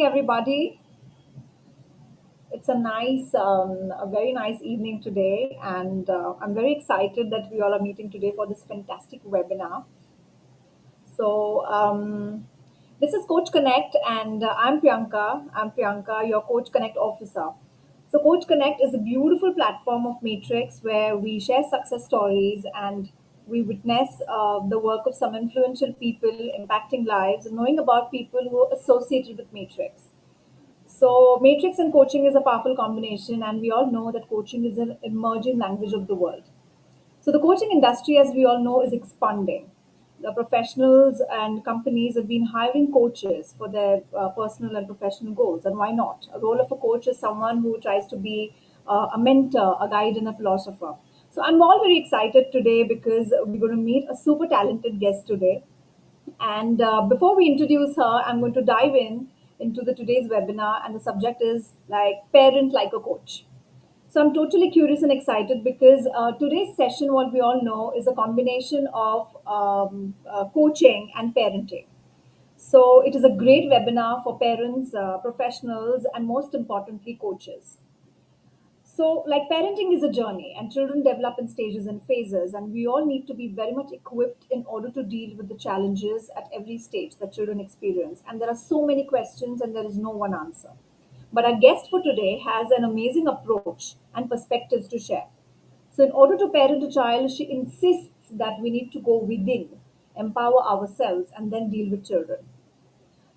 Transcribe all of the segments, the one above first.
Everybody. It's a very nice evening today, and I'm very excited that we all are meeting today for this fantastic webinar. So, this is Coach Connect, and I'm Priyanka. I'm Priyanka, your Coach Connect officer. So, Coach Connect is a beautiful platform of Matrix where we share success stories and we witness the work of some influential people impacting lives and knowing about people who are associated with Matrix. So, matrix and coaching is a powerful combination, and we all know that coaching is an emerging language of the world. So, the coaching industry, as we all know, is expanding. The professionals and companies have been hiring coaches for their personal and professional goals, and why not? A role of a coach is someone who tries to be a mentor, a guide, and a philosopher. So, I'm all very excited today because we're going to meet a super talented guest today. And before we introduce her, I'm going to dive in into the today's webinar, and the subject is like parent like a coach. So I'm totally curious and excited because today's session, what we all know, is a combination of coaching and parenting. So it is a great webinar for parents, professionals, and most importantly, coaches. So, like parenting is a journey, and children develop in stages and phases, and we all need to be very much equipped in order to deal with the challenges at every stage that children experience. And there are so many questions, and there is no one answer. But our guest for today has an amazing approach and perspectives to share. So, in order to parent a child, she insists that we need to go within, empower ourselves, and then deal with children.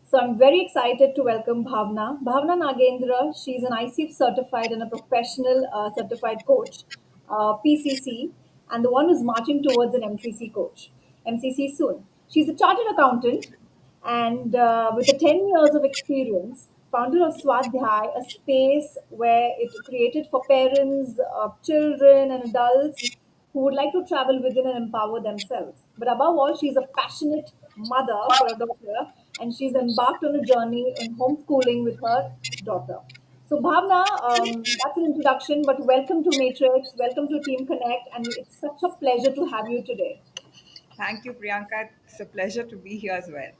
So I'm very excited to welcome Bhavna. Bhavna Nagendra, she's an ICF certified and a professional certified coach, PCC, and the one who's marching towards an MCC coach, MCC soon. She's a chartered accountant and with a 10 years of experience, founder of Swadhyay, a space where it created for parents, children, and adults who would like to travel within and empower themselves. But above all, she's a passionate mother for a daughter, and she's embarked on a journey in homeschooling with her daughter. So, Bhavna, that's an introduction, but welcome to Matrix, welcome to Team Connect, and it's such a pleasure to have you today. Thank you, Priyanka. It's a pleasure to be here as well.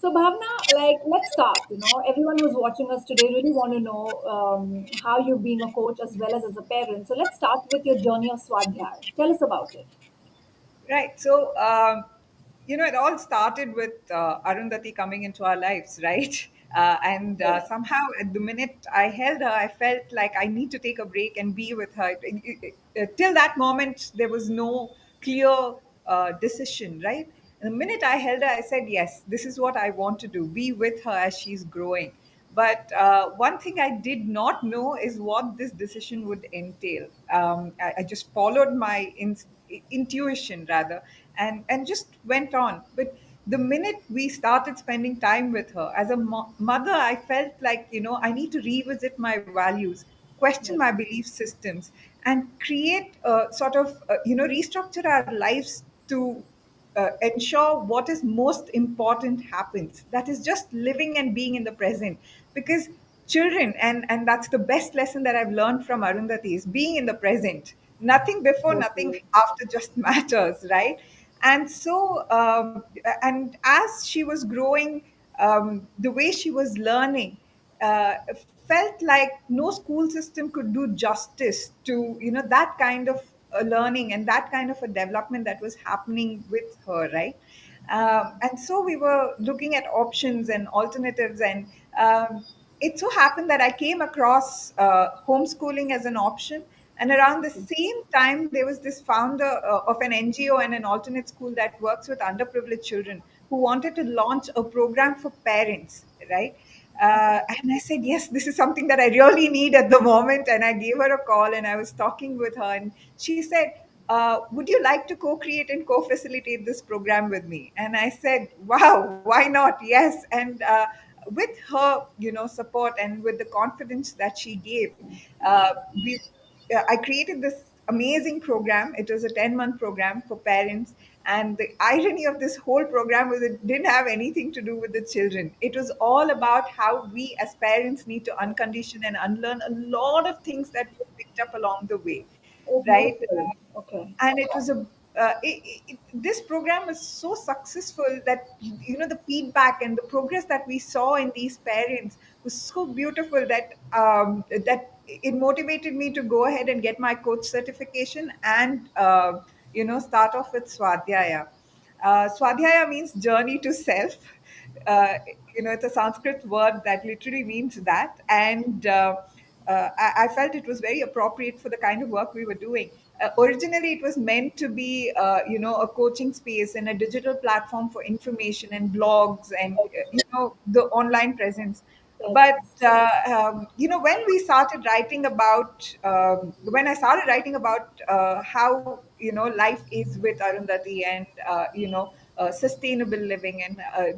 So, Bhavna, like, let's start. Everyone who's watching us today really want to know how you're being a coach as well as a parent. So, let's start with your journey of Swadhyay. Tell us about it. Right. So, it all started with Arundhati coming into our lives, right? And Yes. somehow, at the minute I held her, I felt like I need to take a break and be with her. Till that moment, there was no clear decision, right? And the minute I held her, I said, yes, this is what I want to do, be with her as she's growing. But one thing I did not know is what this decision would entail. I just followed my intuition rather, and just went on. But the minute we started spending time with her as a mother, I felt like I need to revisit my values, question Yes. my belief systems, and create sort of restructure our lives to ensure what is most important happens, that is just living and being in the present. Because children, and that's the best lesson that I've learned from Arundhati, is being in the present. Nothing before, nothing Totally. after just matters, right? And so and as she was growing, the way she was learning, uh, felt like no school system could do justice to that kind of learning and that kind of a development that was happening with her, right? And so we were looking at options and alternatives, and it so happened that I came across homeschooling as an option. And around the same time, there was this founder of an NGO and an alternate school that works with underprivileged children, who wanted to launch a program for parents, right? And I said, yes, this is something that I really need at the moment. And I gave her a call, and I was talking with her, and she said, would you like to co-create and co-facilitate this program with me? And I said, wow, why not? Yes. And with her support and with the confidence that she gave, we I created this amazing program. It was a 10-month program for parents. And the irony of this whole program was it didn't have anything to do with the children. It was all about how we as parents need to uncondition and unlearn a lot of things that we picked up along the way, Oh, right? beautiful. Okay. And it was a this program was so successful that the feedback and the progress that we saw in these parents was so beautiful that it motivated me to go ahead and get my coach certification and start off with Swadhyaya. Swadhyaya means journey to self. uh, it's a Sanskrit word that literally means that. And I felt it was very appropriate for the kind of work we were doing. Originally, it was meant to be, a coaching space and a digital platform for information and blogs and, the online presence. Yes. But when we started writing about, when I started writing about how life is with Arundhati and sustainable living and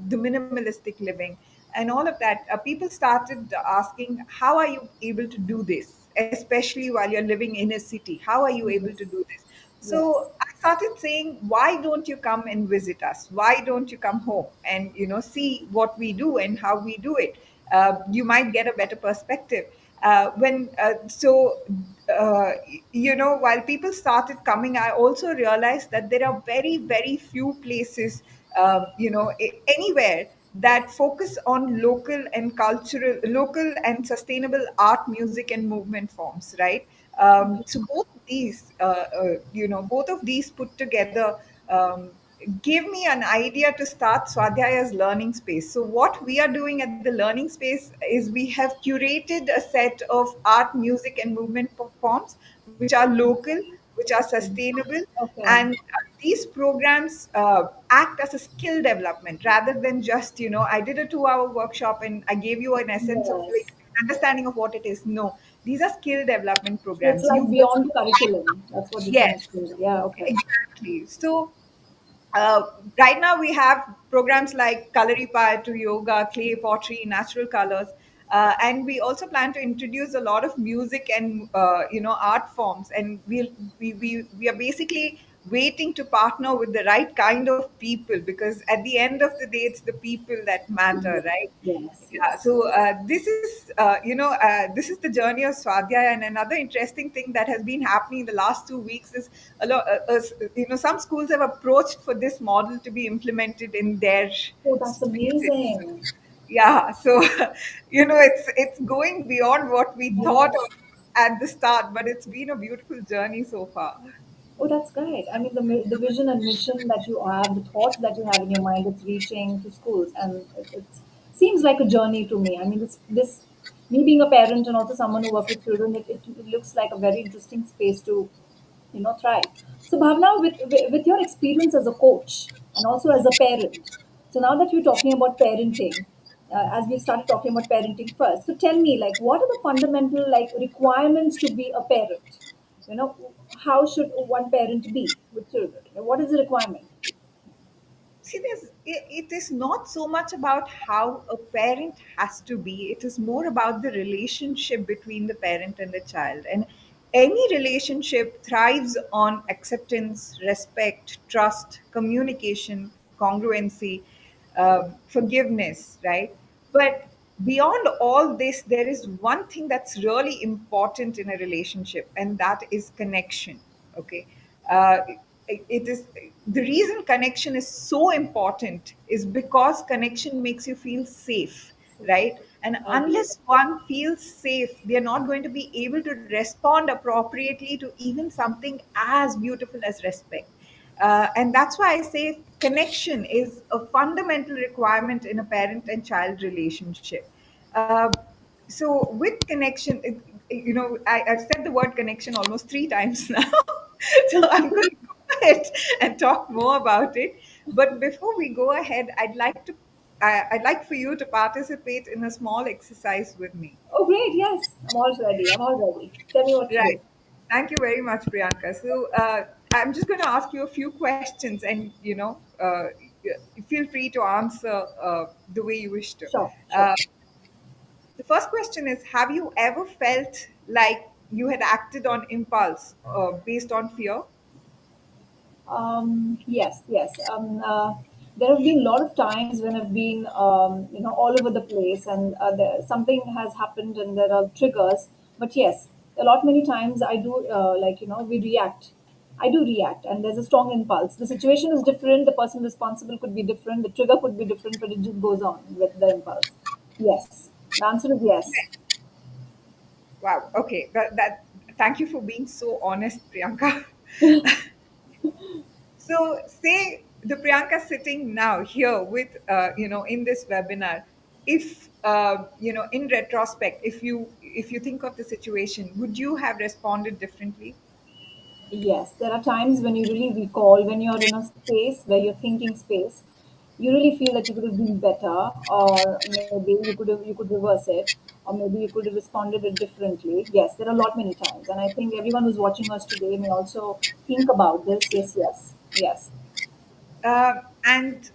the minimalistic living and all of that, people started asking, how are you able to do this, especially while you're living in a city? How are you able to Yes. do this? Yes. So I started saying, why don't you come and visit us? Why don't you come home and see what we do and how we do it? You might get a better perspective. When so While people started coming, I also realized that there are very, very few places, anywhere, that focus on local and sustainable art, music, and movement forms, right? So both of these put together um, give me an idea to start Swadhyaya's learning space. So what we are doing at the learning space is we have curated a set of art, music, and movement forms which are local, which are sustainable, Okay. and these programs act as a skill development rather than just, I did a 2-hour workshop and I gave you an essence of Yes. like understanding of what it is. No, these are skill development So it's programs. You like go beyond the through. curriculum. That's what you're trying to Yes, say. Yeah. Okay. exactly. So uh, right now we have programs like Kalaripaya to yoga, clay pottery, natural colors, and we also plan to introduce a lot of music and art forms. And we are basically waiting to partner with the right kind of people, because at the end of the day, it's the people that matter, right? Yes. Yeah, Yes. so this is the journey of Swadhyaya. And another interesting thing that has been happening in the last 2 weeks is a lot. Some schools have approached for this model to be implemented in their Oh, that's spaces. amazing. Yeah, so it's going beyond what we thought Yes. of at the start, but it's been a beautiful journey so far. Oh, that's great. I mean, the vision and mission that you have, the thoughts that you have in your mind, it's reaching to schools, and it seems like a journey to me. I mean, this me being a parent and also someone who works with children, it looks like a very interesting space to thrive. So Bhavna, with your experience as a coach and also as a parent, so now that we're talking about parenting, as we started talking about parenting first, so tell me, like, what are the fundamental like requirements to be a parent? you know how should one parent be with children? What is the requirement? See, it is not so much about how a parent has to be. It is more about the relationship between the parent and the child. And any relationship thrives on acceptance, respect, trust, communication, congruency, forgiveness, right? But beyond all this, there is one thing that's really important in a relationship, and that is connection. Okay. uh, it is the reason connection is so important is because connection makes you feel safe, right? And I agree. unless one feels safe, they are not going to be able to respond appropriately to even something as beautiful as respect. And that's why I say connection is a fundamental requirement in a parent and child relationship. uh, so with connection, I've said the word connection almost 3 times now. So I'm going to go ahead and talk more about it. But before we go ahead, I'd like for you to participate in a small exercise with me. Oh, great. Yes, I'm all ready. Tell me what to Right. do. Thank you very much, Priyanka. So I'm just going to ask you a few questions, and feel free to answer the way you wish to. Sure, sure. Uh, the first question is: have you ever felt like you had acted on impulse based on fear? Yes, yes. There have been a lot of times when I've been, all over the place, and something has happened, and there are triggers. But yes, a lot many times I do, we react, I do react, and there's a strong impulse. The situation is different, the person responsible could be different, the trigger could be different, but it just goes on with the impulse. Yes. The answer is yes. Wow. Okay. That. Thank you for being so honest, Priyanka. So, say the Priyanka sitting now here with, in this webinar, if, in retrospect, if you think of the situation, would you have responded differently? Yes, there are times when you really recall, when you're in a space where you're thinking space, you really feel that you could have been better, or maybe you could reverse it, or maybe you could have responded it differently. Yes, there are a lot many times, and I think everyone who's watching us today may also think about this. Yes, yes, yes. And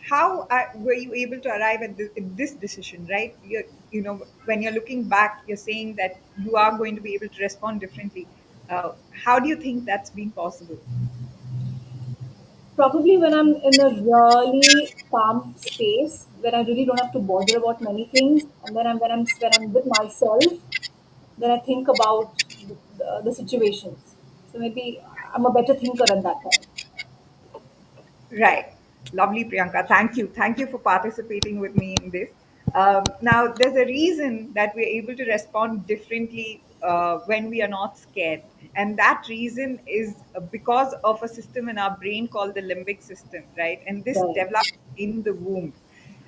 how were you able to arrive at this decision, right? When you're looking back, you're saying that you are going to be able to respond differently. How do you think that's been possible? Probably when I'm in a really calm space where I really don't have to bother about many things, and then when I'm with myself, then I think about the situations. So maybe I'm a better thinker at that time. Right. Lovely, Priyanka. Thank you. Thank you for participating with me in this. Now, there's a reason that we're able to respond differently when we are not scared. And that reason is because of a system in our brain called the limbic system, right? And this Right. develops in the womb.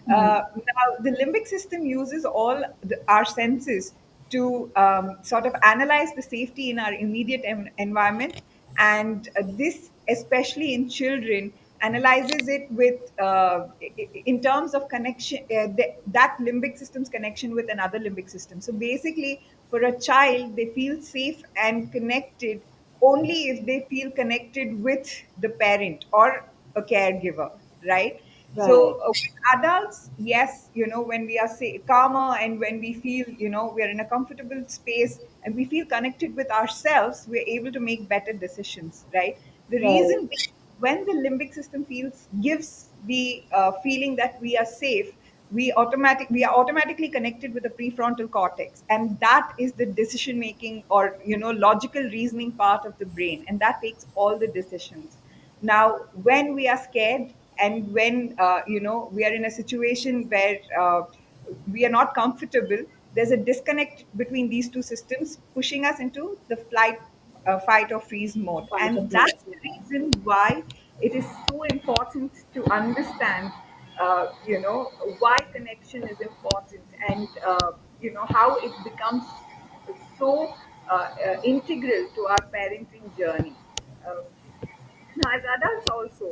Hmm. Now, the limbic system uses all our senses to sort of analyze the safety in our immediate environment. And this, especially in children, analyzes it with, in terms of connection, that limbic system's connection with another limbic system. So basically, for a child, they feel safe and connected only if they feel connected with the parent or a caregiver, right? Right. So with adults, yes, when we are calmer and when we feel, we are in a comfortable space and we feel connected with ourselves, we're able to make better decisions, right? The Right. reason being, when the limbic system gives the feeling that we are safe, we are automatically connected with the prefrontal cortex, and that is the decision making, or logical reasoning part of the brain, and that takes all the decisions. Now, when we are scared and when we are in a situation where we are not comfortable, there's a disconnect between these two systems, pushing us into the fight or freeze mode. Fight or And flight. that's the reason why it is so important to understand, why connection is important, and how it becomes so integral to our parenting journey. Uh, Now, as adults also,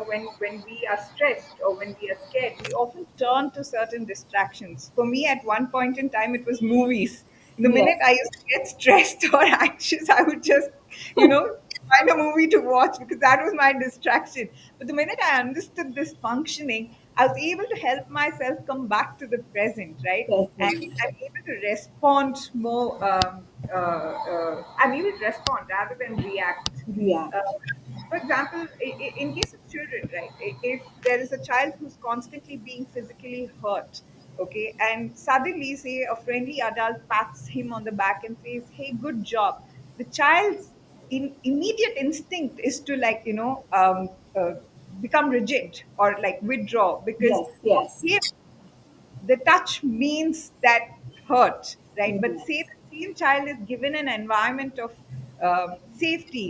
when we are stressed or when we are scared, we often turn to certain distractions. For me, at one point in time, it was movies. The minute Yes. I used to get stressed or anxious, I would just, you know, find a movie to watch because that was my distraction. But the minute I understood this functioning, I was able to help myself come back to the present, right? And Present. I'm able to respond more. I'm able to respond rather than react. Uh, React. for example, in case of children, right? If there is a child who's constantly being physically hurt, okay, and suddenly, say, a friendly adult pats him on the back and says, "Hey, good job," the child's immediate instinct is to, like, become rigid or like withdraw, because Yes. for Yes. him the touch means that hurt, right? But say Yes. the same child is given an environment of safety,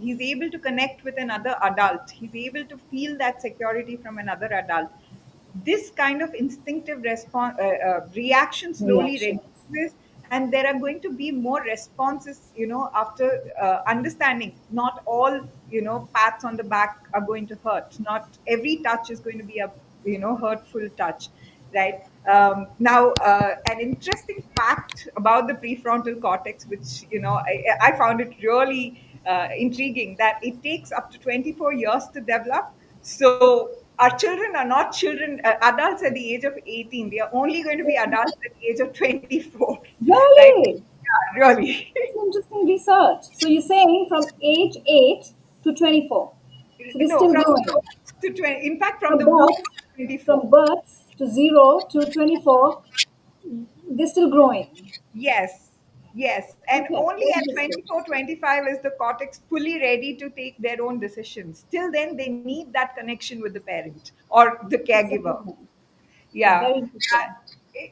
he's able to connect with another adult, he's able to feel that security from another adult. This kind of instinctive response, reaction slowly Reactions. reduces, and there are going to be more responses, after understanding not all, pats on the back are going to hurt, not every touch is going to be a, hurtful touch, right? Now, an interesting fact about the prefrontal cortex, which, I found it really intriguing, that it takes up to 24 years to develop. So our children are not children, adults at the age of 18. They are only going to be adults at the age of 24, right? Really? Yeah, really. That's an interesting research. So you're saying from age 8 to 24. So they're No, still from growing. birth to 20, in fact, from From the womb birth, to 24. from birth to 0 to 24, they're still growing. Yes. Yes, and Okay, only very at interesting. 24, 25 is the cortex fully ready to take their own decisions. Till then, they need that connection with the parent or the It's a caregiver. good one. Yeah. Very interesting.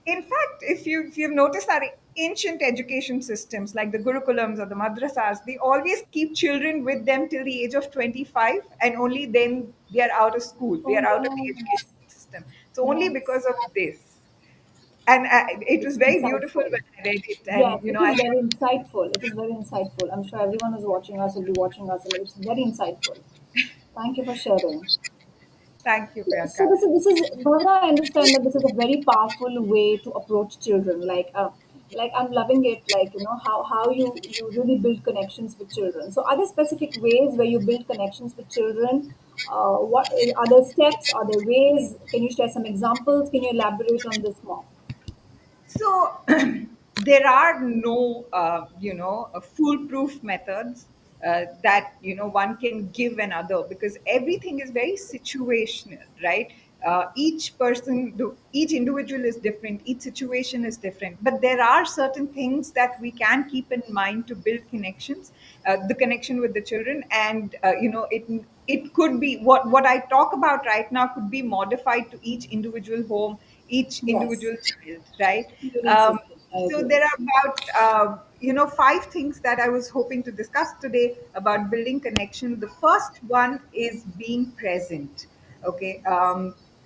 In fact, if you've noticed our ancient education systems like the gurukulams or the madrasas, they always keep children with them till the age of 25, and only then they are out of school. They Oh are out of the yes, education system. So only because yes. of this. And it was It's very beautiful insightful. when I read it. Yes, And, it I is very insightful. It is very insightful. I'm sure everyone who's watching us will be watching us, and it's very insightful. Thank you for sharing. thank you, So Priyanka. this is Bhavna. I understand that this is a very powerful way to approach children. Like I'm loving it. Like how you really build connections with children. So are there specific ways where you build connections with children? What are there steps? Are there ways? Can you share some examples? Can you elaborate on this more? So there are no, foolproof methods that one can give another, because everything is very situational, right? Each individual is different. Each situation is different. But there are certain things that we can keep in mind to build connections, the connection with the children, and it could be what I talk about right now could be modified to each individual home, each Yes, individual child, right? very Um, interesting. I so agree. there are about five things that I was hoping to discuss today about building connection. The first one is being present. Okay.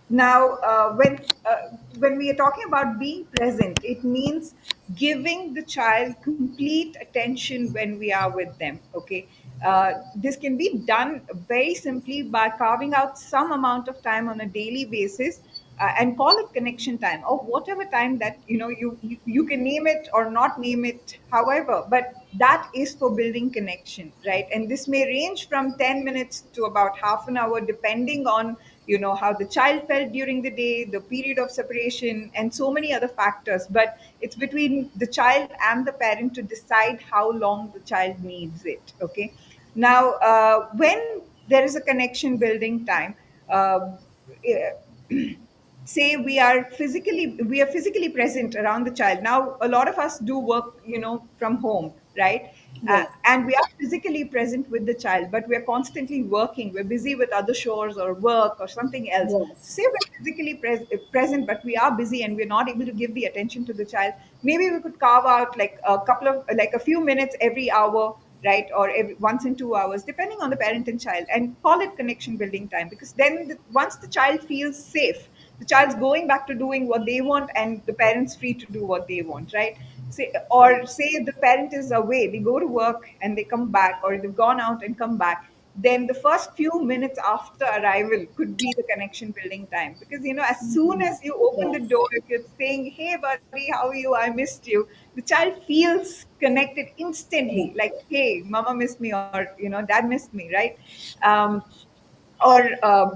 Now, when we are talking about being present, it means giving the child complete attention when we are with them. Okay. This can be done very simply by carving out some amount of time on a daily basis, and call it connection time, or whatever time that you can name it or not name it, however, but that is for building connection, right? And this may range from 10 minutes to about half an hour, depending on how the child felt during the day, the period of separation, and so many other factors. But it's between the child and the parent to decide how long the child needs it. Okay. Now, when there is a connection building time, uh, say we are physically present around the child. Now a lot of us do work from home, right? Yes, And we are physically present with the child, but we are constantly working, we're busy with other chores or work or something else. So say yes, we're physically present, but we are busy and we're not able to give the attention to the child. Maybe we could carve out like a few minutes every hour, right? Or once in 2 hours, depending on the parent and child, and call it connection building time. Because then once the child feels safe, the child's going back to doing what they want, and the parent's free to do what they want, right? Say the parent is away, they go to work and they come back, or they've gone out and come back, then the first few minutes after arrival could be the connection building time. Because as soon as you open the yes, door, if you're saying, "Hey buddy, how are you, I missed you," the child feels connected instantly, like, connected. "Hey, mama missed me," or "Dad missed me," right? Or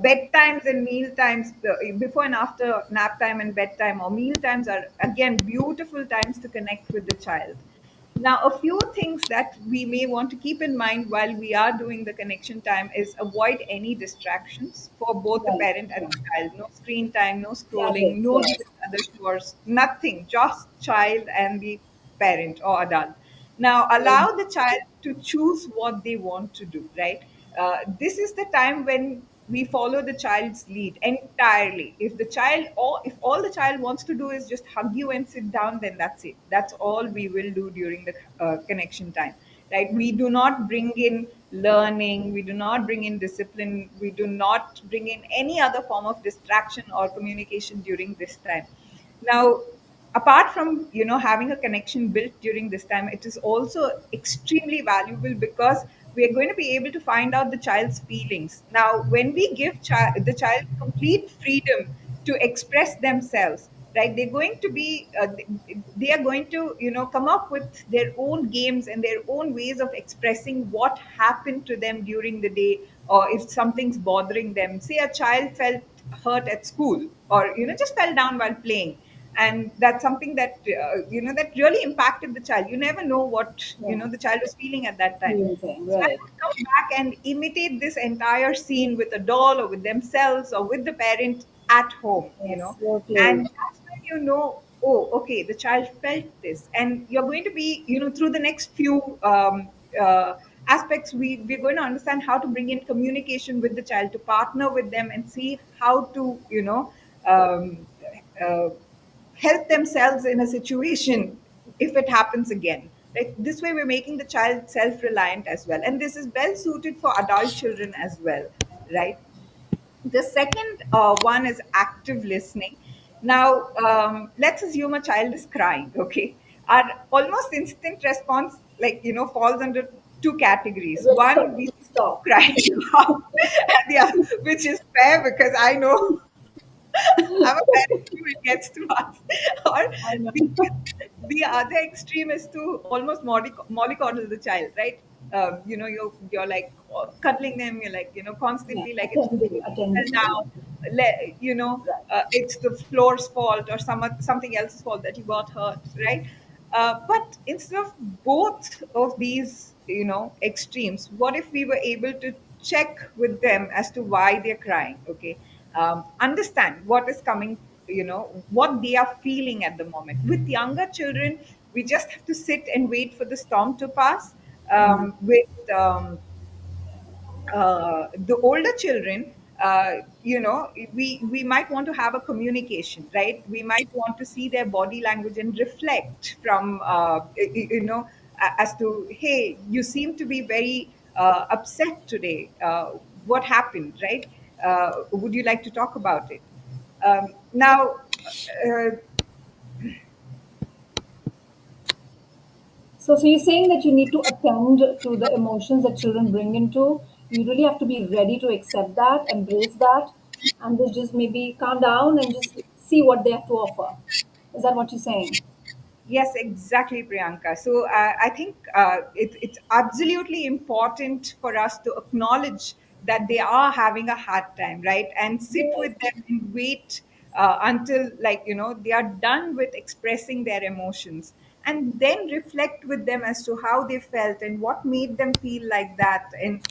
bedtimes and meal times, before and after nap time and bedtime or meal times are again beautiful times to connect with the child. Now, a few things that we may want to keep in mind while we are doing the connection time is avoid any distractions for both the Right, parent and right. the child. No screen time, no scrolling, Gadgets, no yes, doing other chores, nothing, just child and the parent or adult. Now, very, allow the child to choose what they want to do, right? This is the time when we follow the child's lead entirely. If the child, or if all the child wants to do is just hug you and sit down, then that's it. That's all we will do during the connection time, right? We do not bring in learning, we do not bring in discipline, we do not bring in any other form of distraction or communication during this time. Now, apart from having a connection built during this time, it is also extremely valuable because we are going to be able to find out the child's feelings. Now, when we give the child complete freedom to express themselves, right, they're going to be they are going to come up with their own games and their own ways of expressing what happened to them during the day, or if something's bothering them. Say a child felt hurt at school, or just fell down while playing, and that's something that that really impacted the child. You never know what yeah, the child was feeling at that time. same thing, So I right. would come back and imitate this entire scene with a doll or with themselves or with the parent at home. Yes, role playing. And that's when oh, okay, the child felt this, and you're going to be, through the next few aspects, we're going to understand how to bring in communication with the child, to partner with them and see how to, um, uh, help themselves in a situation if it happens again. Like this way, we're making the child self-reliant as well, and this is well suited for adult children as well, right? The second one is active listening. Now, let's assume a child is crying. Okay, our almost instant response, like, falls under two categories. One, we stop Stop. crying, and the other, which is fair because I know I'm a parent too, it gets to us. Or I know. the, the other extreme is to almost mollycoddle the child, right? You're like cuddling them. You're like, Yeah, constantly like, it's attending, okay, settle attending. down. Right. It's the floor's fault or something else's fault that you got hurt, right? But instead of both of these, extremes, what if we were able to check with them as to why they're crying? Okay, understand what is coming, what they are feeling at the moment. With younger children, we just have to sit and wait for the storm to pass. With the older children, we might want to have a communication, right? We might want to see their body language and reflect from, as to, hey, you seem to be very upset today. What happened, right? Would you like to talk about it? Now, uh, So you're saying that you need to attend to the emotions that children bring into. You really have to be ready to accept that, embrace that, and just maybe calm down and just see what they have to offer. Is that what you're saying? Yes, exactly, Priyanka. So I think it's absolutely important for us to acknowledge that they are having a hard time, right? And sit Yes. with them and wait until, like, they are done with expressing their emotions, and then reflect with them as to how they felt and what made them feel like that. And,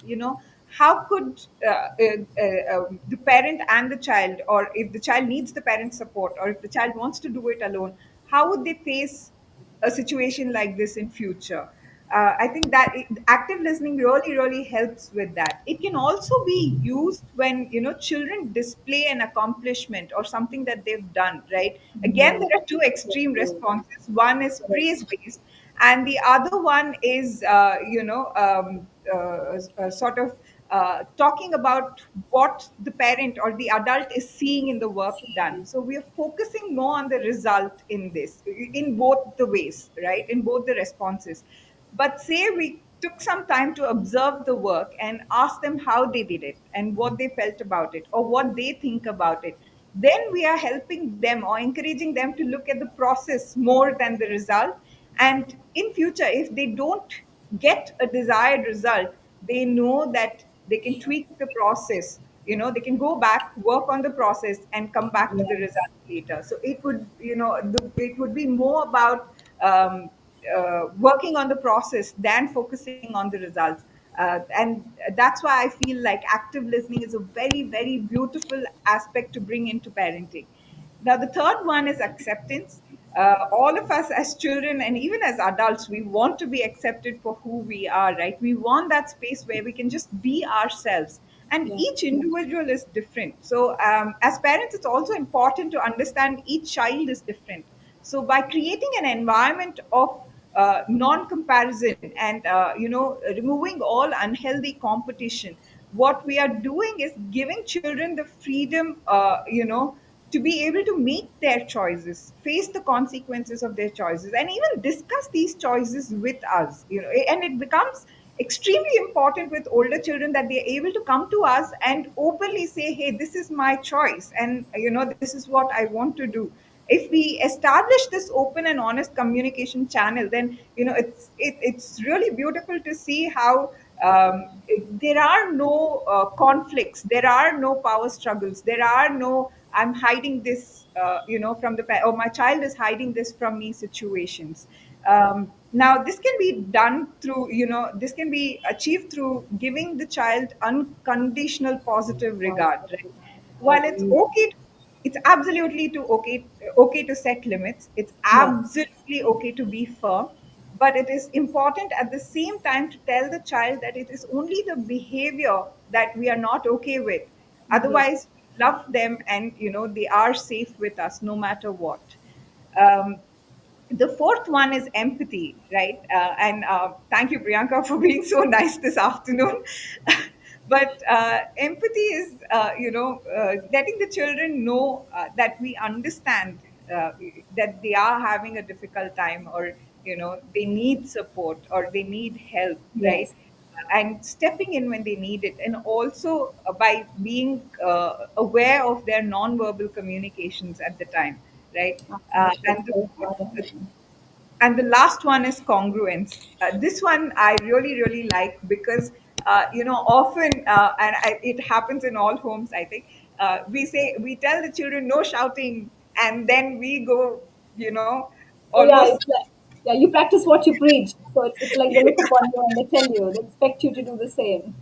how could the parent and the child, or if the child needs the parent support, or if the child wants to do it alone, how would they face a situation like this in future? I think that active listening really, really helps with that. It can also be used when, children display an accomplishment or something that they've done, right? Again, Mhm. there are two extreme Yes. responses. One is praise Correct. based, and the other one is, sort of talking about what the parent or the adult is seeing in the work done. See. So we are focusing more on the result in this, in both the ways, right? In both the responses. But say we took some time to observe the work and ask them how they did it and what they felt about it or what they think about it. Then we are helping them or encouraging them to look at the process more than the result. And in future, if they don't get a desired result, they know that they can tweak the process. They can go back, work on the process, and come back to the Yes. result later. So it would, it would be more about working on the process than focusing on the results. And that's why I feel like active listening is a very, very beautiful aspect to bring into parenting. Now, the third one is acceptance. All of us as children and even as adults, we want to be accepted for who we are, right? We want that space where we can just be ourselves. And Yes. each individual is different. So, as parents, it's also important to understand each child is different. So, by creating an environment of non-comparison and, removing all unhealthy competition, what we are doing is giving children the freedom, to be able to make their choices, face the consequences of their choices, and even discuss these choices with us. And it becomes extremely important with older children that they're able to come to us and openly say, hey, this is my choice, and, this is what I want to do. If we establish this open and honest communication channel, then, it's really beautiful to see how, there are no conflicts, there are no power struggles, there are no I'm hiding this, from or my child is hiding this from me situations. Now, this can be done through, this can be achieved through giving the child unconditional positive regard, right? I While it's agree. okay, it's absolutely okay to set limits. It's Yeah. absolutely okay to be firm, but it is important at the same time to tell the child that it is only the behavior that we are not okay with. Yes. Otherwise, we love them, and they are safe with us no matter what. um, the fourth one is empathy, right? And thank you, Priyanka, for being so nice this afternoon. But empathy is, letting the children know that we understand uh, that they are having a difficult time, or they need support or they need help, right? Yes. And stepping in when they need it, and also by being aware of their non-verbal communications at the time, right? Absolutely. It's And very hard emotion. the last one is congruence. This one I really really like, because often, it happens in all homes, I think. We tell the children no shouting, and then we go, Oh yeah, almost. it's like, yeah, you practice what you preach. So it's like they look upon you and they tell you, they expect you to do the same.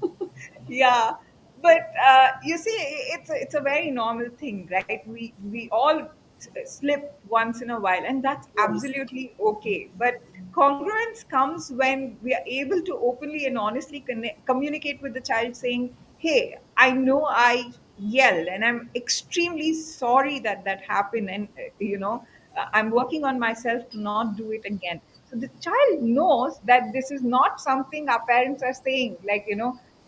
Yeah, but you see, it's a very normal thing, right? We all slip once in a while, and that's Yes. absolutely okay. But congruence comes when we are able to openly and honestly communicate with the child, saying, hey, I know I yelled, and I'm extremely sorry that that happened, and I'm working on myself to not do it again. So the child knows that this is not something our parents are saying, like,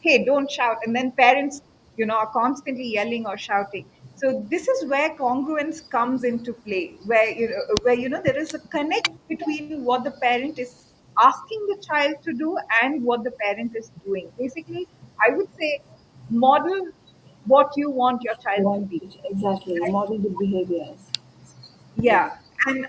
hey, don't shout, and then parents are constantly yelling or shouting. So this is where congruence comes into play, where there is a connect between what the parent is asking the child to do and what the parent is doing. Basically, I would say, model what you want your You child to want be. to, exactly, model good behaviors. Yeah. Yeah. And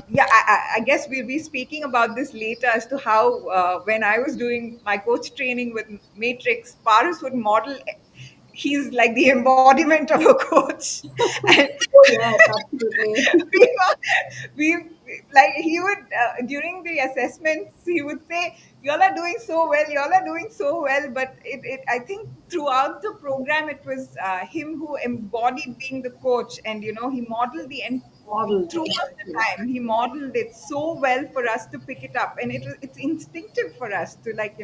yeah, I guess we'll be speaking about this later, as to how, when I was doing my coach training with Matrix, Paras would model. He's like the embodiment of a coach. And Oh yes, absolutely. we, like, he would, during the assessments, he would say, y'all are doing so well, y'all are doing so well. But I think throughout the program, it was him who embodied being the coach, and he modeled Modeled, throughout the exactly. time. He modeled it so well for us to pick it up, and it's instinctive for us to, like,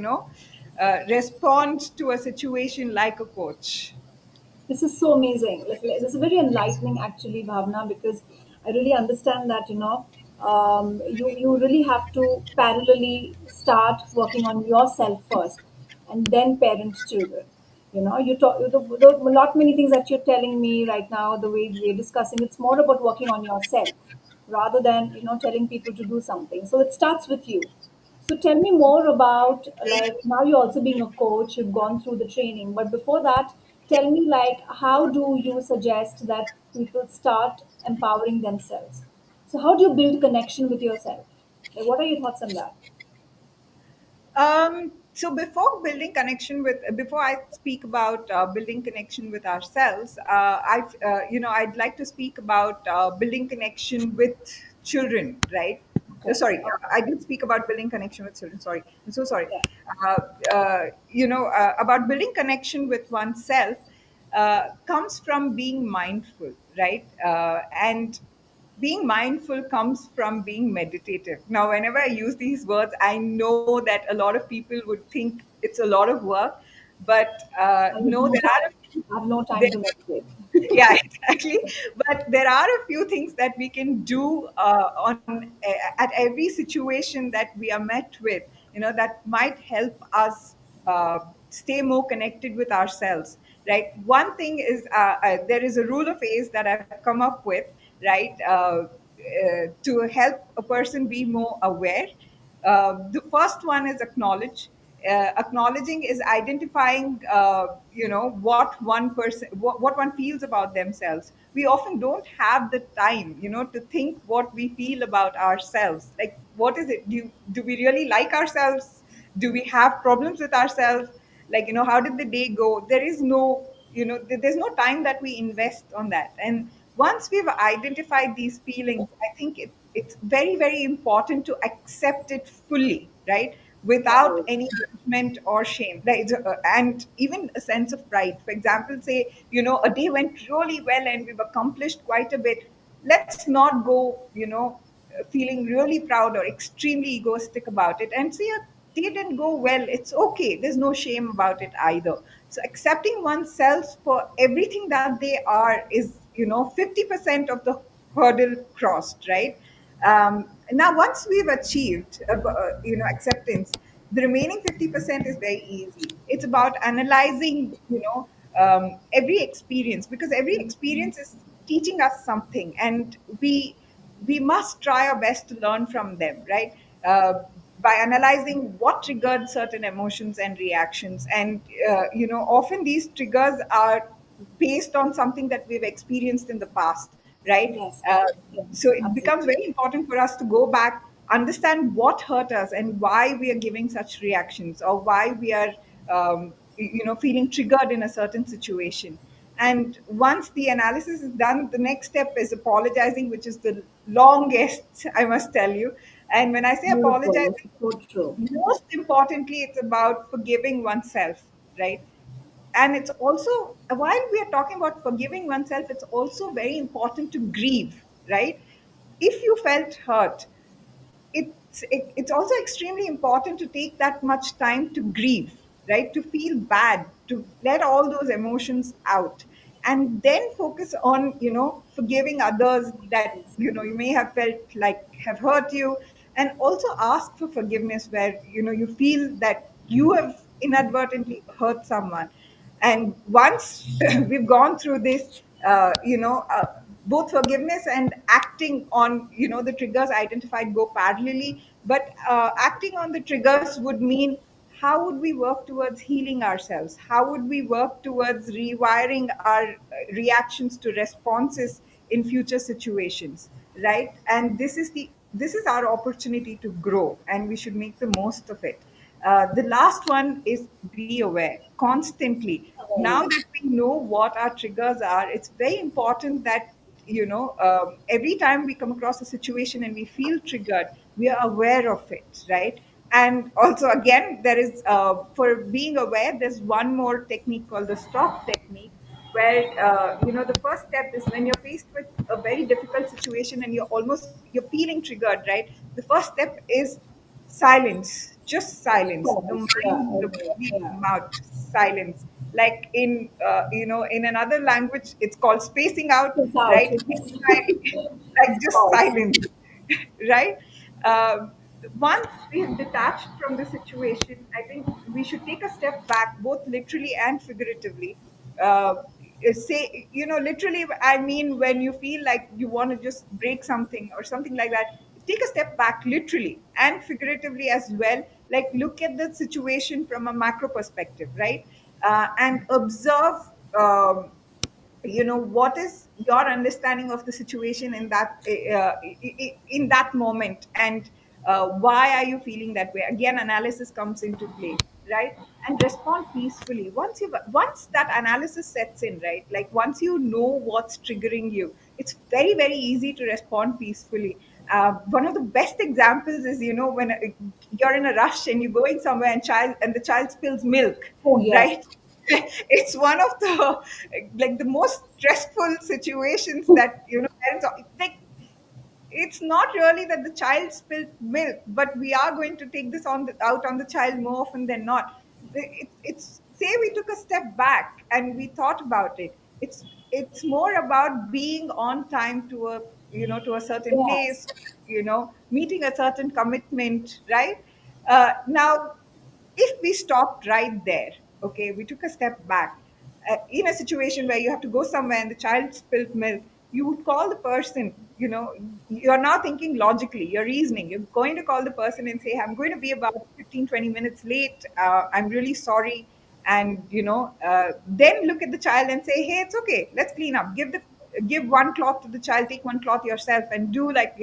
respond to a situation like a coach. This is so amazing. This is very enlightening, actually, Bhavna, because I really understand that you really have to parallelly start working on yourself first, and then parent children. You talk the lot many things that you're telling me right now. The way we're discussing, it's more about working on yourself rather than telling people to do something. So it starts with you. So tell me more about, like, now you're also being a coach, you've gone through the training, but before that, tell me, like, how do you suggest that people start empowering themselves? So how do you build connection with yourself? Like, what are your thoughts on that? So before I speak about building connection with ourselves, I'd like to speak about building connection with children, right? Okay. Sorry, Okay. I did speak about building connection with children. Sorry, I'm so sorry. Yeah. About building connection with oneself comes from being mindful, right? And being mindful comes from being meditative. Now, whenever I use these words, I know that a lot of people would think it's a lot of work, but I have no, no there are time. I have no there, time to meditate. yeah, exactly. But there are a few things that we can do at every situation that we are met with, that might help us stay more connected with ourselves, right? One thing is, there is a rule of A's that I've come up with, right? To help a person be more aware. The first one is acknowledge. Acknowledging is identifying, what one feels about themselves. We often don't have the time, to think what we feel about ourselves. Like, what is it? Do we really like ourselves? Do we have problems with ourselves? Like, how did the day go? There is no, there's no time that we invest on that. And once we've identified these feelings, I think it's very very important to accept it fully, right? without Right. any judgment or shame, right? And even a sense of pride. For example, say, a day went really well and we've accomplished quite a bit. Let's not go, feeling really proud or extremely egoistic about it and say a day didn't go well. It's okay. There's no shame about it either. So accepting oneself for everything that they are is, 50% of the hurdle crossed, right? Now, once we've achieved, acceptance, the remaining 50% is very easy. It's about analyzing, every experience, because every experience is teaching us something, and we must try our best to learn from them, right? Uh, by analyzing what triggered certain emotions and reactions, and often these triggers are based on something that we've experienced in the past, right? Yes. Uh, Yes. so it becomes Absolutely. very important for us to go back, understand what hurt us and why we are giving such reactions, or why we are feeling triggered in a certain situation. And once the analysis is done, the next step is apologizing, which is the longest, I must tell you. And when I say Beautiful. This apologizing, is so true. most importantly, it's about forgiving oneself, right? And it's also, while we are talking about forgiving oneself, it's also very important to grieve, right? If you felt hurt, it's also extremely important to take that much time to grieve, right? To feel bad, to let all those emotions out, and then focus on, forgiving others that, Yes. you may have felt like have hurt you, and also ask for forgiveness where, you feel that you have inadvertently hurt someone. And once we've gone through this, both forgiveness and acting on, the triggers identified go parallelly. But acting on the triggers would mean, how would we work towards healing ourselves? How would we work towards rewiring our reactions to responses in future situations, right? And this is our opportunity to grow, and we should make the most of it. The last one is be aware constantly. Now Awareness. that we know what our triggers are, it's very important that, every time we come across a situation and we feel triggered, we are aware of it, right? And also, again, there is, for being aware, there's one more technique called the stop technique, where, the first step is when you're faced with a very difficult situation and you're feeling triggered, right? The first step is silence, just silence. The Pause. Yeah. mind, the Aware. body, the Yeah. mouth, silence. Like in another language, it's called spacing out, It's out. right? Yes. Like It's just pause. silence, right? Um, Once we have detached from the situation, I think we should take a step back, both literally and figuratively. Uh, Say, literally, I mean, when you feel like you want to just break something or something like that, take a step back, literally and figuratively as well. Like, look at the situation from a macro perspective, right? And observe. What is your understanding of the situation in that moment, and why are you feeling that way? Again, analysis comes into play, right? And respond peacefully. Once that analysis sets in, right? Like, once you know what's triggering you, it's very, very easy to respond peacefully. One of the best examples is, when you're in a rush and you're going somewhere, and the child spills milk, Oh yes. right? It's one of the, like, the most stressful situations that, parents are like. It's not really that the child spilled milk, but we are going to take this out on the child more often than not. It's, say we took a step back and we thought about it. It's more about being on time to a certain Yes. place, meeting a certain commitment, right? Now, if we stopped right there, okay, we took a step back, in a situation where you have to go somewhere and the child spilled milk, you would call the person. You're now thinking logically, you're reasoning, you're going to call the person and say, I'm going to be about 15, 20 minutes late, I'm really sorry. And then look at the child and say, hey, it's okay, let's clean up, give one cloth to the child, take one cloth yourself, and do, like,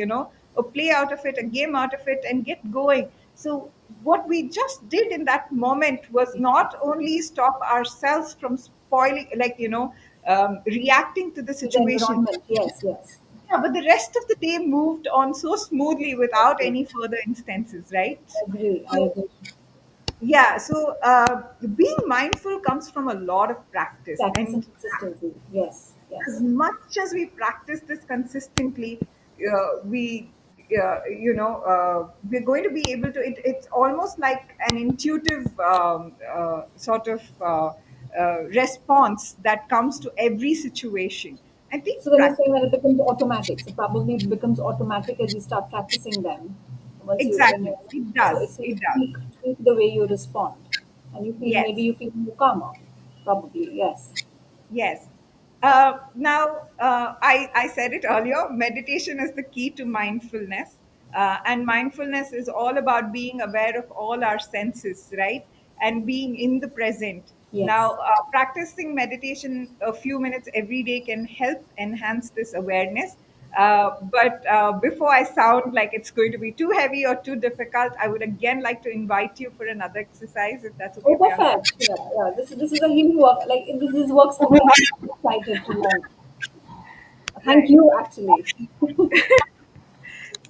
a play out of it, a game out of it, and get going. So what we just did in that moment was not only stop ourselves from spoiling, like, reacting to the To the situation, environment. Yes. Yes. Yeah, but the rest of the day moved on so smoothly without Exactly. any further instances, right? I agree. I So agree. yeah, so being mindful comes from a lot of practice, Practice and and consistency. Yes. as Yes. much as we practice this consistently, we we're going to be able to it's almost like an intuitive sort of response that comes to every situation. I think So when you're saying that it becomes automatic, so probably it becomes automatic as you start practicing them. Once you, when exactly, you, it so does, it's like it does. tweak the way you respond, and you feel maybe Yes. you feel more calmer. Probably yes. Yes. Now, I said it earlier, meditation is the key to mindfulness. And mindfulness is all about being aware of all our senses, right? And being in the present. Now, Yes. practicing meditation a few minutes every day can help enhance this awareness. But before I sound like it's going to be too heavy or too difficult, I would again like to invite you for another exercise, if that's Oh, okay, Priyanka. perfect. Yeah, yeah. This is a healing work. Like this is works for me. I'm excited to learn. Thank Right. you, actually.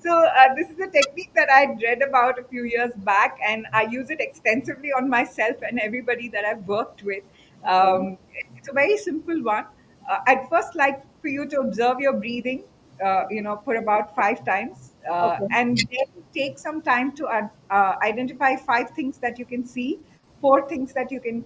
So this is a technique that I'd read about a few years back, and I use it extensively on myself and everybody that I've worked with. Okay. It's a very simple one. I'd first like for you to observe your breathing, for about 5 times, Okay. and then take some time to identify 5 things that you can see, 4 things that you can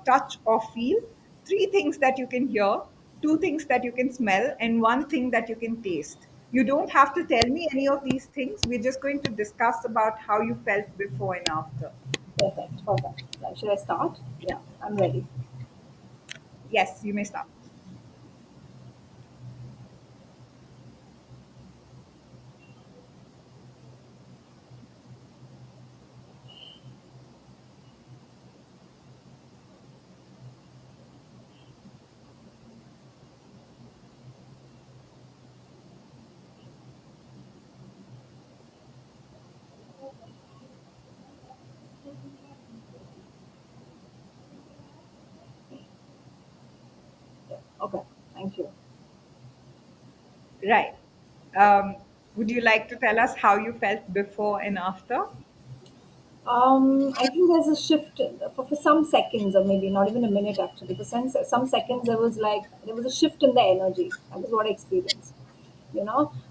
touch or feel, 3 things that you can hear, 2 things that you can smell, and 1 thing that you can taste. You don't have to tell me any of these things. We're just going to discuss about how you felt before and after. Perfect. Perfect. Right. Should I start? Yeah, I'm ready. Yes, you may start. Yeah. Okay. Thank you. Right. Um, would you like to tell us how you felt before and after? I think there's a shift for some seconds, or maybe not even a minute actually. For some seconds, there was a shift in the energy. That is what I experienced.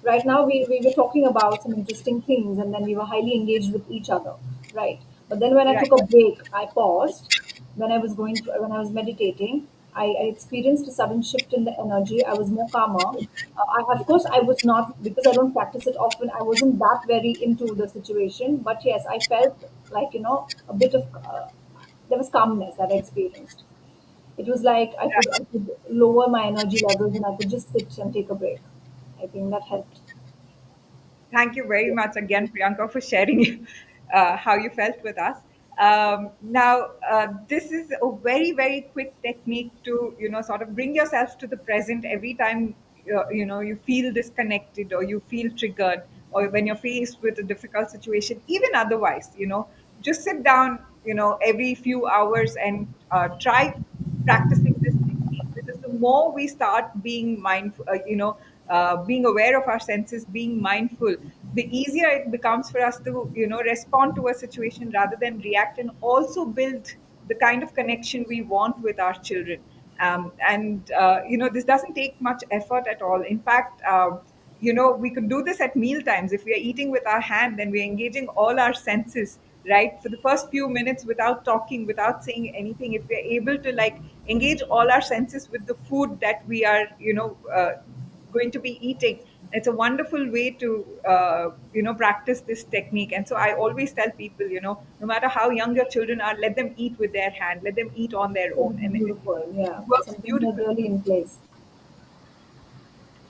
Right now we were talking about some interesting things, and then we were highly engaged with each other, right? But then when I Right. took a break, I paused. When I was meditating, I experienced a sudden shift in the energy. I was more calmer. Of course, I was not, because I don't practice it often. I wasn't that very into the situation, but yes, I felt like a bit of there was calmness that I experienced. It was like I could lower my energy levels and I could just sit and take a break. I think that helped. Thank you very much again, Priyanka, for sharing how you felt with us. Now, this is a very, very quick technique to, sort of bring yourself to the present every time, you feel disconnected or you feel triggered or when you're faced with a difficult situation, even otherwise, just sit down, every few hours and try practicing this technique, because the more we start being mindful, being aware of our senses, being mindful, the easier it becomes for us to respond to a situation rather than react, and also build the kind of connection we want with our children. And this doesn't take much effort at all. In fact, we could do this at meal times. If we are eating with our hand, then we're engaging all our senses, right, for the first few minutes without talking, without saying anything. If we're able to like engage all our senses with the food that we are going to be eating, it's a wonderful way to practice this technique. And so I always tell people, no matter how young your children are, let them eat with their hand, let them eat on their It's own, and beautiful. Yeah, it it's works something that's beautifully. really in place.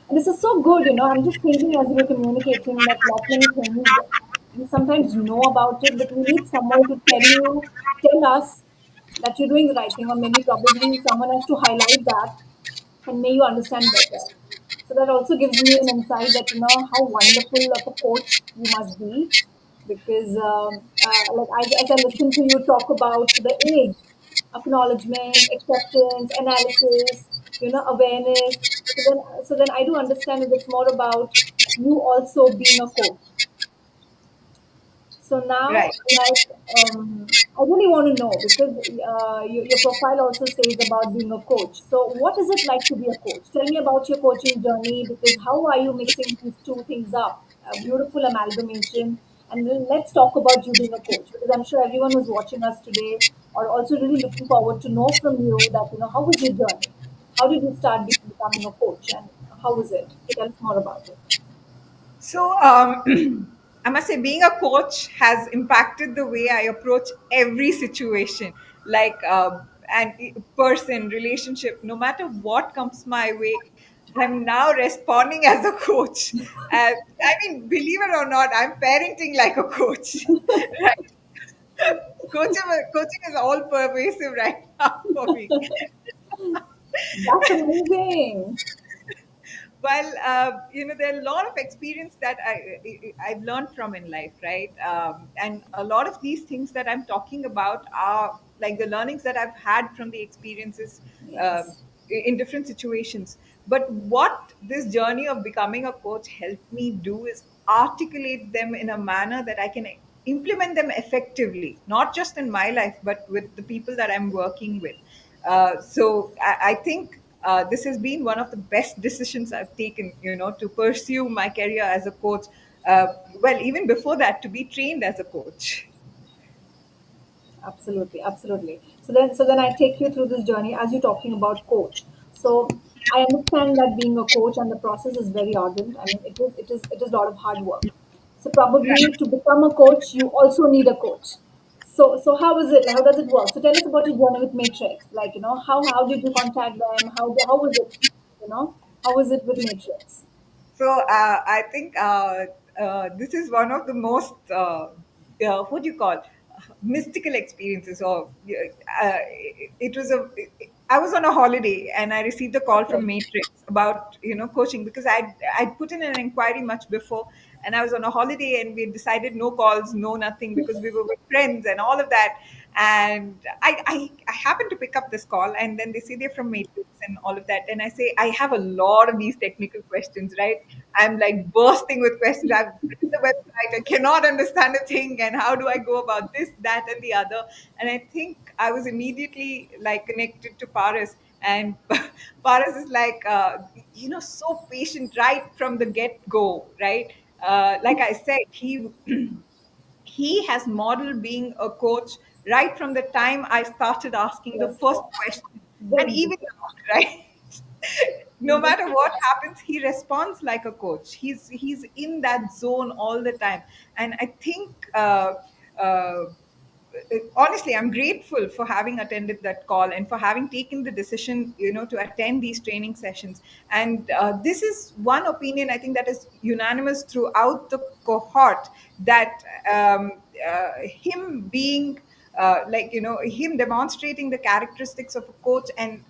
And this is so good. I'm just thinking as we're communicating that lot many things we sometimes know about it, but we need someone to tell us that you're doing the right thing, or maybe probably someone has to highlight that, and may you understand better. So that also gives me an insight that how wonderful of a coach you must be, because like as I listen to you talk about the age, acknowledgement, acceptance, analysis. awareness. So then I do understand that it's more about you also being a coach. So now, Right. like, I really want to know because your profile also says about being a coach. So, what is it like to be a coach? Tell me about your coaching journey because how are you mixing these two things up? A beautiful amalgamation. And then let's talk about you being a coach because I'm sure everyone who's watching us today are also really looking forward to know from you that, how was your journey? How did you start becoming a coach and how was it? Tell us more about it. So, I must say, being a coach has impacted the way I approach every situation, like person, relationship, no matter what comes my way. I'm now responding as a coach. I mean, believe it or not, I'm parenting like a coach. Right? Coaching is all pervasive right now for me. That's amazing. Well, there are a lot of experience that I've learned from in life, right? And a lot of these things that I'm talking about are like the learnings that I've had from the experiences um, Yes. in different situations. But what this journey of becoming a coach helped me do is articulate them in a manner that I can implement them effectively, not just in my life, but with the people that I'm working with. So I think this has been one of the best decisions I've taken, to pursue my career as a coach. Uh, well, even before that, to be trained as a coach. Absolutely, absolutely. So then I take you through this journey as you're talking about coach. So I understand that being a coach and the process is very ardent. I mean, it is a lot of hard work. So probably to become a coach, you also need a coach. So how is it? How does it work? So tell us about your journey with Matrix. Like, how did you contact them? How was it? How was it with Matrix? I think this is one of the most what do you call mystical experiences. Or it was a I was on a holiday and I received a call Okay. from Matrix about coaching because I'd put in an inquiry much before, and I was on a holiday and we decided no calls, no nothing, because we were with friends and all of that. And I happened to pick up this call, and then they say they're from Matrix and all of that, and I say I have a lot of these technical questions, right? I'm like bursting with questions. I've read the website, I cannot understand a thing, and how do I go about this, that, and the other? And I think I was immediately like connected to Paris, and Paris is like so patient right from the get go, right? Like I said, he has modeled being a coach right from the time I started asking the Yes, first yes. question. And Very even different. now, right? No He's just matter what happens, he responds like a coach. He's in that zone all the time. And I think uh, honestly, I'm grateful for having attended that call and for having taken the decision, to attend these training sessions. And this is one opinion I think that is unanimous throughout the cohort, that um, him being him demonstrating the characteristics of a coach, and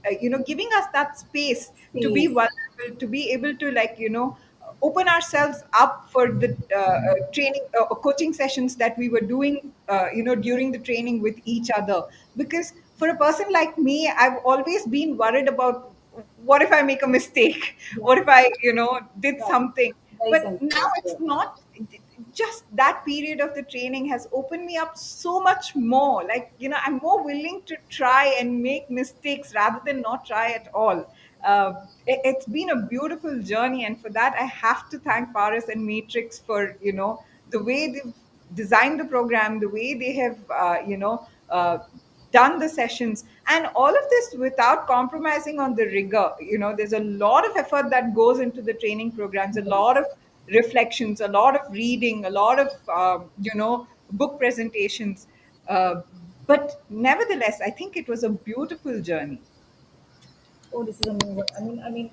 giving us that space to be space. vulnerable, to be able to open ourselves up for the training coaching sessions that we were doing during the training with each other. Because for a person like me, I've always been worried about what if I make a mistake, Yeah, what if I did right. something. Very But now sensitive. it's not just that. Period of the training has opened me up so much more. Like, I'm more willing to try and make mistakes rather than not try at all. It's been a beautiful journey, and for that I have to thank Paris and Matrix for the way they've designed the program, the way they have done the sessions, and all of this without compromising on the rigor. There's a lot of effort that goes into the training programs, a lot of reflections, a lot of reading, a lot of book presentations. uh, but nevertheless, I think it was a beautiful journey. Oh, this is amazing. I mean,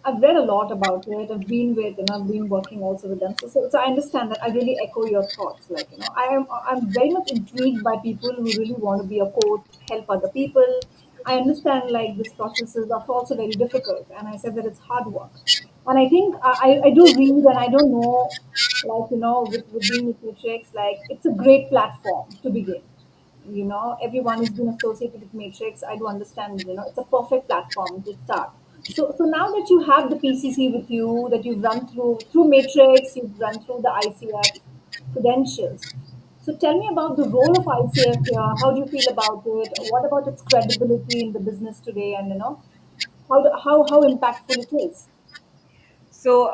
I've read a lot about it. I've been with, I've been working also with them. So I understand that. I really echo your thoughts. Like, I'm very much intrigued by people who really want to be a coach, help other people. I understand like this process is also very difficult, and I said that it's hard work. And I think I do read, and I don't know, like with being with Matrix, like it's a great platform to begin. Everyone who's been associated with Matrix, I do understand, it's a perfect platform to start. So now that you have the PCC with you, that you've run through Matrix, you've run through the ICF credentials. So tell me about the role of ICF here. How do you feel about it? What about its credibility in the business today? And how impactful it is. So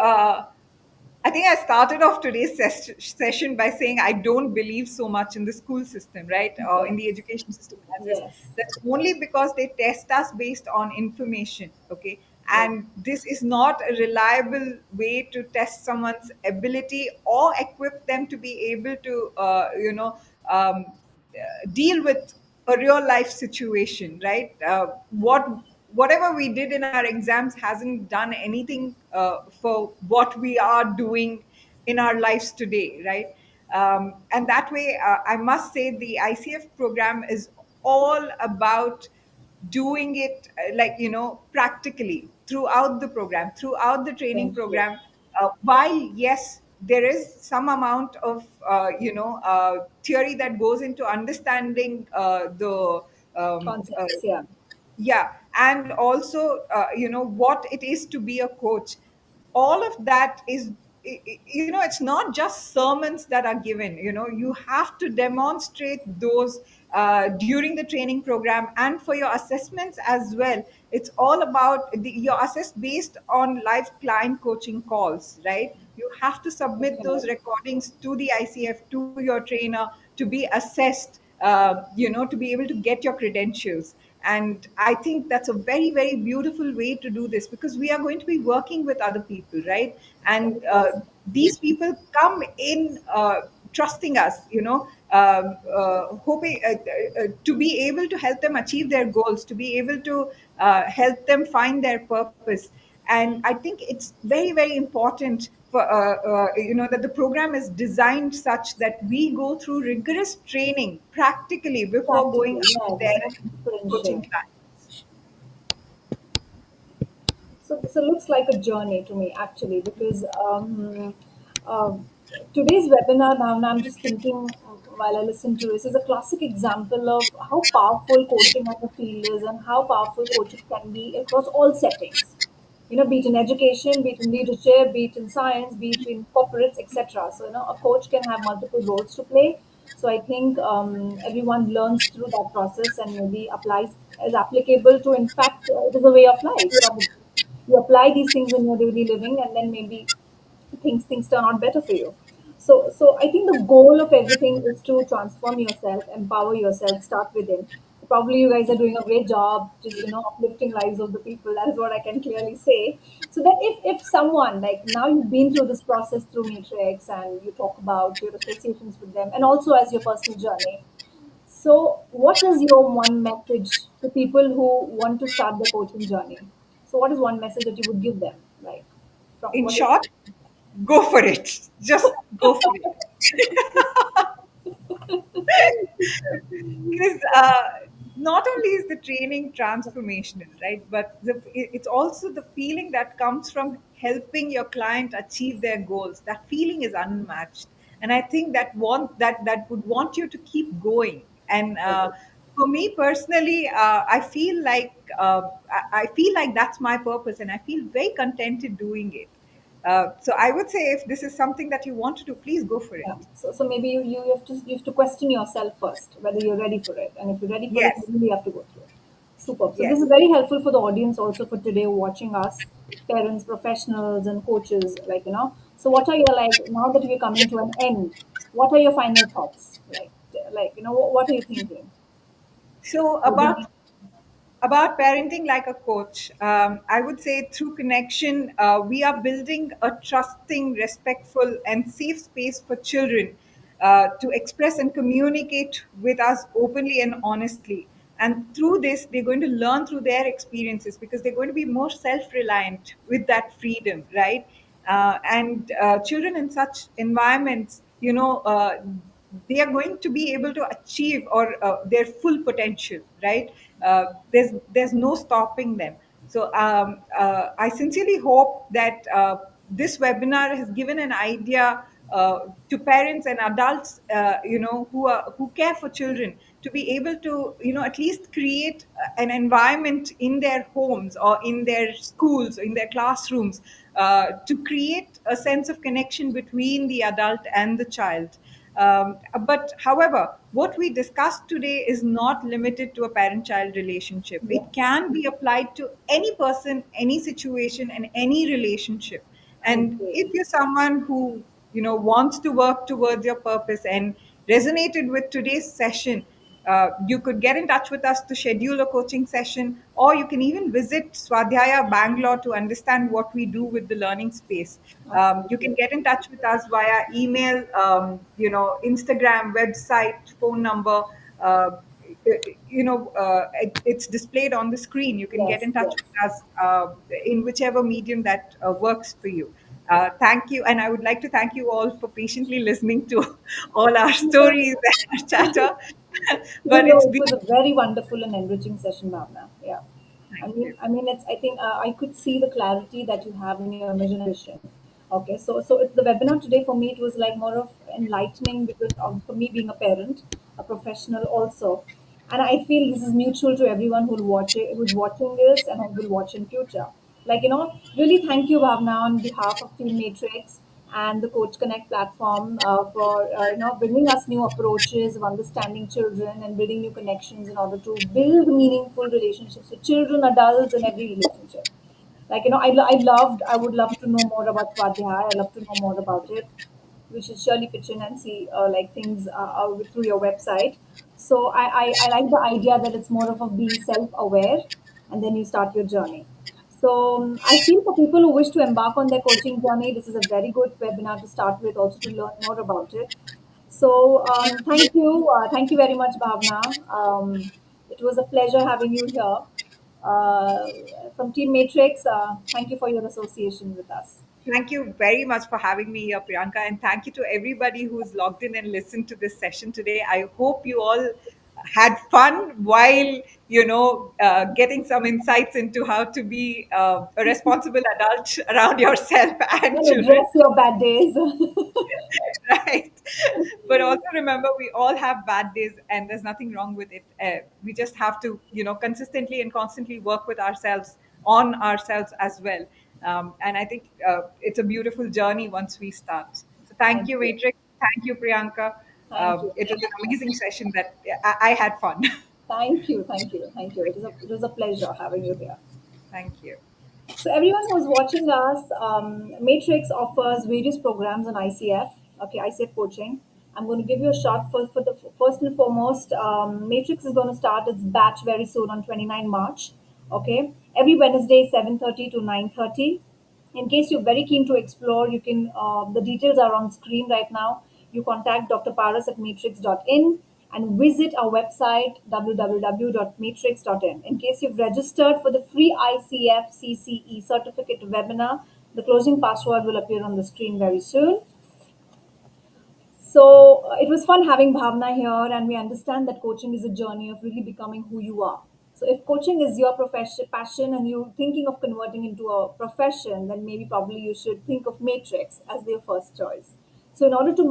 I think I started off today's session by saying I don't believe so much in the school system, right? Or in the Yes. education system as is. Yes. That's only because they test us based on information, okay? Right. And this is not a reliable way to test someone's ability or equip them to be able to, deal with a real life situation, right? Whatever we did in our exams hasn't done anything for what we are doing in our lives today, right? And that way, I must say the ICF program is all about doing it practically throughout the program, throughout the training Thank you. program. While yes, there is some amount of theory that goes into understanding the Concepts, yeah. yeah, and also what it is to be a coach. All of that is it's not just sermons that are given. You have to demonstrate those during the training program and for your assessments as well. It's all about you're assessed based on live client coaching calls, right? You have to submit Okay. those recordings to the ICF, to your trainer, to be assessed, to be able to get your credentials. And I think that's a very, very beautiful way to do this, because we are going to be working with other people, right? And Yes. these people come in trusting us, hoping to be able to help them achieve their goals, to be able to help them find their purpose. And I think it's very, very important for that the program is designed such that we go through rigorous training practically before going Practically, out yeah, there's there no and coaching differential. clients. So it looks like a journey to me actually, because uh, today's webinar, now I'm just thinking while I listen to this, is a classic example of how powerful coaching as a field is and how powerful coaching can be across all settings. Be it in education, be it in leadership, be it in science, be it in corporates, etc. So a coach can have multiple roles to play. So I think everyone learns through that process and maybe applies as applicable to. In fact, it is a way of life. Probably you apply these things in your daily living, and then maybe things turn out better for you. So I think the goal of everything is to transform yourself, empower yourself, start within. So probably you guys are doing a great job, just uplifting lives of the people. That is what I can clearly say. So that if someone, like, now you've been through this process through Matrix, and you talk about your associations with them and also as your personal journey. So what is your one message to people who want to start their coaching journey? So what is one message that you would give them? Like, from In what is short, go for it. Just go for it. Because not only is the training transformational, right, but it's also the feeling that comes from helping your client achieve their goals. That feeling is unmatched, and I think that would want you to keep going. And right? for me personally, I feel like that's my purpose, and I feel very contented doing it. So I would say, if this is something that you want to do, please go for it. Yeah. So maybe you have to question yourself first whether you're ready for it, and if you're ready for it, Yes, you really have to go through it. Superb. So this yes. is very helpful for the audience also for today watching us, parents, professionals, and coaches. So what are your, like, now that we're coming to an end? What are your final thoughts? What are you thinking? So about parenting like a coach, I would say through connection, we are building a trusting, respectful, and safe space for children to express and communicate with us openly and honestly. And through this, they're going to learn through their experiences, because they're going to be more self reliant with that freedom, right? And children in such environments, they are going to be able to achieve or their full potential, right? There's no stopping them. So I sincerely hope that this webinar has given an idea to parents and adults, who care for children, to be able to, at least create an environment in their homes or in their schools, in their classrooms, to create a sense of connection between the adult and the child. But however, what we discussed today is not limited to a parent child relationship. It Yes. can be applied to any person, any situation, and any relationship. I And agree. if you're someone who, wants to work towards your purpose and resonated with today's session, you could get in touch with us to schedule a coaching session, or you can even visit Swadhyaya Bangalore to understand what we do with the learning space. You can Absolutely. get in touch with us via email, Instagram, website, phone number. Uh, it's displayed on the screen. You can get Yes, in touch yes. with us in whichever medium that works for you. Thank you, and I would like to thank you all for patiently listening to all our stories and our chatter. No, But no, it's it been was a very wonderful and enriching session, Bhavna. Yeah. thank you. It's. I think I could see the clarity that you have in your vision and vision. Okay, so it's the webinar today for me. It was like more of enlightening because of, for me being a parent, a professional also, and I feel this is mutual to everyone who'll watch it, who's watching this and who will watch in future. Like really thank you, Bhavna, on behalf of Team Matrix and the Coach Connect platform for bringing us new approaches of understanding children and building new connections in order to build meaningful relationships with children, adults, and every relationship. Like I would love to know more about Swadhyay. I love to know more about it. We should surely pitch in and see like things through your website. So I like the idea that it's more of being self-aware, and then you start your journey. So I feel for people who wish to embark on their coaching journey, this is a very good webinar to start with, also to learn more about it. So thank you very much, Bhavna. It was a pleasure having you here. From Team Matrix, thank you for your association with us. Thank you very much for having me here, Priyanka, and thank you to everybody who's logged in and listened to this session today. I hope you all had fun while getting some insights into how to be a responsible adult around yourself and And children. address your bad days. Right. But also remember, we all have bad days, and there's nothing wrong with it. We just have to, consistently and constantly work with ourselves, on ourselves as well. And I think it's a beautiful journey once we start. So thank Thank you, you. Matrix. Thank you, Priyanka. Thank you. It was an amazing session that I had fun. Thank you. Thank you. Thank you. It was a pleasure having you here. Thank you. So everyone who's watching us, Matrix offers various programs on ICF. Okay, ICF coaching. I'm going to give you a shot for the first and foremost. Matrix is going to start its batch very soon on 29 March. Okay, every Wednesday 7:30 to 9:30. In case you're very keen to explore, you can. The details are on screen right now. You contact Dr. Paras at matrix.in and visit our website www.matrix.in. In case you've registered for the free ICF CCE certificate webinar, the closing password will appear on the screen very soon. So it was fun having Bhavna here, and we understand that coaching is a journey of really becoming who you are. So if coaching is your profession, passion, and you're thinking of converting into a profession, then maybe probably you should think of Matrix as your first choice. So in order to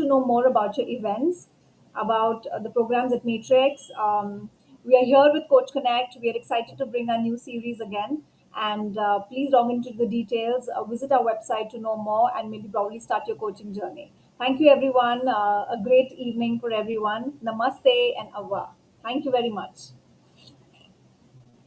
know more about your events, about the programs at Matrix, we are here with Coach Connect. We are excited to bring our new series again. And please log into the details, visit our website to know more, and maybe probably start your coaching journey. Thank you, everyone. A great evening for everyone. Namaste and Ava. Thank you very much.